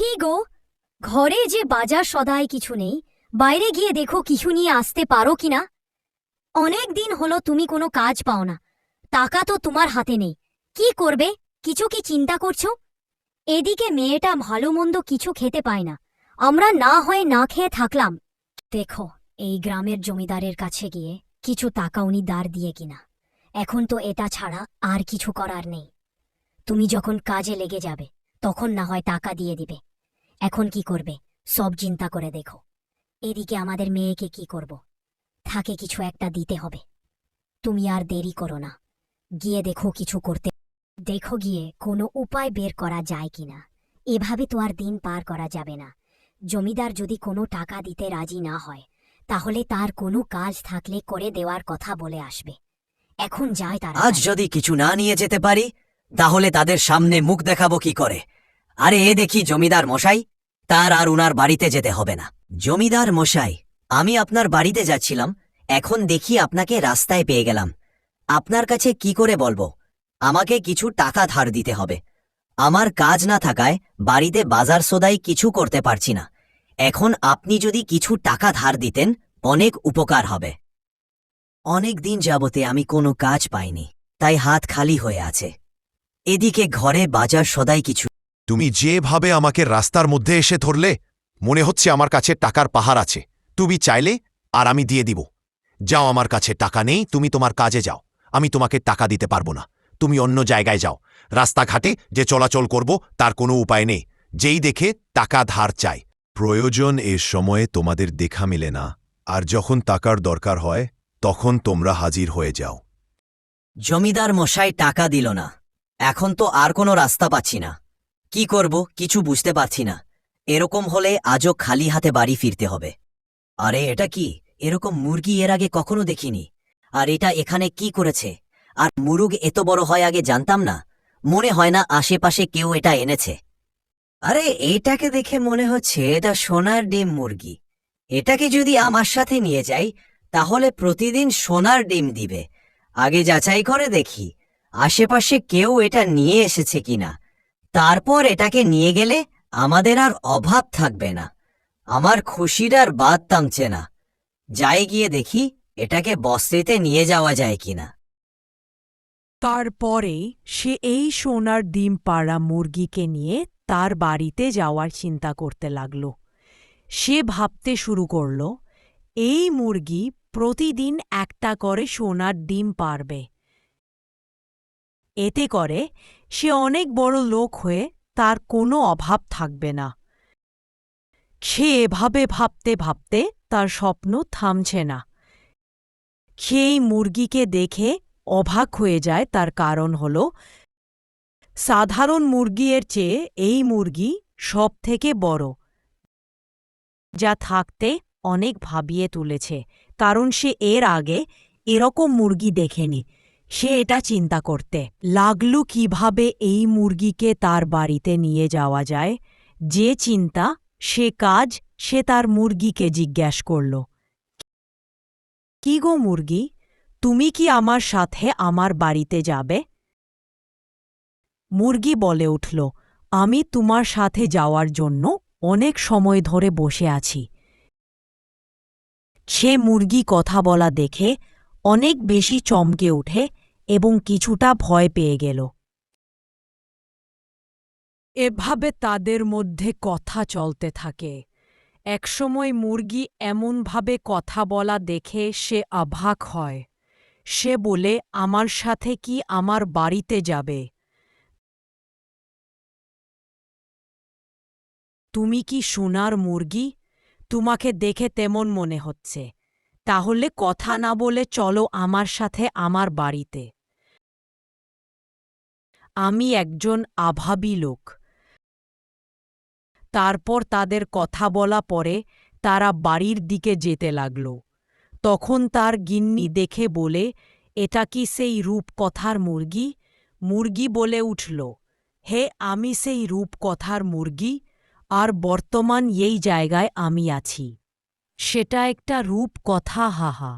কি গো, ঘরে যে বাজার সদাই কিছু নেই, বাইরে গিয়ে দেখো কিছু নিয়ে আসতে পারো কিনা। অনেক দিন হলো তুমি কোনো কাজ পাও না, টাকা তো তোমার হাতে নেই, কি করবে? কিছু কি চিন্তা করছো? এদিকে মেয়েটা ভালো মন্দ কিছু খেতে পায় না, আমরা না হয়ে না খেয়ে থাকলাম। দেখো, এই গ্রামের জমিদারের কাছে গিয়ে কিছু টাকা উনি ধার দিয়ে কিনা। এখন তো এটা ছাড়া আর কিছু করার নেই। তুমি যখন কাজে লেগে যাবে তখন না হয় টাকা দিয়ে দিবে। এখন কি করবে সব চিন্তা করে দেখো। এদিকে আমাদের মেয়েকে কি করব, তাকে কিছু একটা দিতে হবে। তুমি আর দেরি করো না, গিয়ে দেখো কিছু করতে। দেখো গিয়ে কোনো উপায় বের করা যায় কিনা। এভাবে তো আর দিন পার করা যাবে না। জমিদার যদি কোনো টাকা দিতে রাজি না হয়, তাহলে তার কোনো কাজ থাকলে করে দেওয়ার কথা বলে আসবে। এখন যায় তারা। আজ যদি কিছু না নিয়ে যেতে পারি তাহলে তাদের সামনে মুখ দেখাবো কি করে? আরে এ দেখি জমিদার মশাই, তার আর উনার বাড়িতে যেতে হবে না। জমিদার মশাই, আমি আপনার বাড়িতে যাচ্ছিলাম, এখন দেখি আপনাকে রাস্তায় পেয়ে গেলাম। আপনার কাছে কি করে বলবো? আমাকে কিছু টাকা ধার দিতে হবে। আমার কাজ না থাকায় বাড়িতে বাজার সদাই কিছু করতে পারছি না। এখন আপনি যদি কিছু টাকা ধার দিতেন অনেক উপকার হবে। অনেক দিন যাবতে আমি কোনো কাজ পাইনি, তাই হাত খালি হয়ে আছে। এদিকে ঘরে বাজার সদাই কিছু। তুমি যেভাবে আমাকে রাস্তার মধ্যে এসে ধরলে, মনে হচ্ছে আমার কাছে টাকার পাহাড় আছে। তুমি চাইলে আর আমি দিয়ে দিব। যাও, আমার কাছে টাকা নেই, তুমি তোমার কাজে যাও। আমি তোমাকে টাকা দিতে পারবো না, তুমি অন্য জায়গায় যাও। রাস্তাঘাটে যে চলাচল করব তার কোনো উপায় নেই, যেই দেখে টাকা ধার চাই। প্রয়োজন এর সময়ে তোমাদের দেখা মেলে না, আর যখন টাকার দরকার হয় তখন তোমরা হাজির হয়ে যাও। জমিদার মশাই টাকা দিল না, এখন তো আর কোনো রাস্তা পাচ্ছি না। কি করব কিছু বুঝতে পারছি না। এরকম হলে আজও খালি হাতে বাড়ি ফিরতে হবে। আরে এটা কি? এরকম মুরগি এর আগে কখনো দেখিনি। আর এটা এখানে কি করেছে? আর মুরগ এত বড় হয় আগে জানতাম না। মনে হয় না আশেপাশে কেউ এটা এনেছে। আরে এটাকে দেখে মনে হচ্ছে এটা সোনার ডিম মুরগি। এটাকে যদি আমার সাথে নিয়ে যাই তাহলে প্রতিদিন সোনার ডিম দিবে। আগে যাচাই করে দেখি আশেপাশে কেউ এটা নিয়ে এসেছে কিনা। তারপর এটাকে নিয়ে গেলে আমাদের আর অভাব থাকবে না। আমার খুশির আর বাদ থামছে না। যাই গিয়ে দেখি এটাকে বস্তিতে নিয়ে যাওয়া যায় কিনা। তারপরে সে এই সোনার ডিম পাড়া মুরগিকে নিয়ে তার বাড়িতে যাওয়ার চিন্তা করতে লাগল। সে ভাবতে শুরু করল, এই মুরগি প্রতিদিন একটা করে সোনার ডিম পারবে। এতে করে সে অনেক বড় লোক হয়ে তার কোনো অভাব থাকবে না। সে এভাবে ভাবতে ভাবতে তার স্বপ্ন থামছে না। সে এই মুরগিকে দেখে অবাক হয়ে যায়, তার কারণ হল সাধারণ মুরগির চেয়ে এই মুরগি সবথেকে বড়, যা থাকতে অনেক ভাবিয়ে তুলেছে, কারণ সে এর আগে এরকম মুরগি দেখেনি। সে এটা চিন্তা করতে লাগল কিভাবে এই মুরগিকে তার বাড়িতে নিয়ে যাওয়া যায়। যে চিন্তা সে কাজ সে তার মুরগিকে জিজ্ঞাস করল, কি গো মুরগি, তুমি কি আমার সাথে আমার বাড়িতে যাবে? মুরগি বলে উঠল, আমি তোমার সাথে যাওয়ার জন্য অনেক সময় ধরে বসে আছি। সে মুরগি কথা বলা দেখে অনেক বেশি চমকে ওঠে এবং কিছুটা ভয় পেয়ে গেল। এভাবে তাদের মধ্যে কথা চলতে থাকে। একসময় মুরগি এমনভাবে কথা বলা দেখে সে অবাক হয়। সে বলে, আমার সাথে কি আমার বাড়িতে যাবে? তুমি কি সোনার মুরগি? তোমাকে দেখে তেমন মনে হচ্ছে। তাহলে কথা না বলে চলো আমার সাথে আমার বাড়িতে। আমি একজন অভাবী লোক। তারপর তাদের কথা বলা পরে তারা বাড়ির দিকে যেতে লাগল। তখন তার গিন্নি দেখে বলে, এটা কি সেই রূপকথার মুরগি? মুরগি বলে উঠল, হে, আমি সেই রূপকথার মুরগি, আর বর্তমান এই জায়গায় আমি আছি। সেটা একটা রূপকথা, হাহা।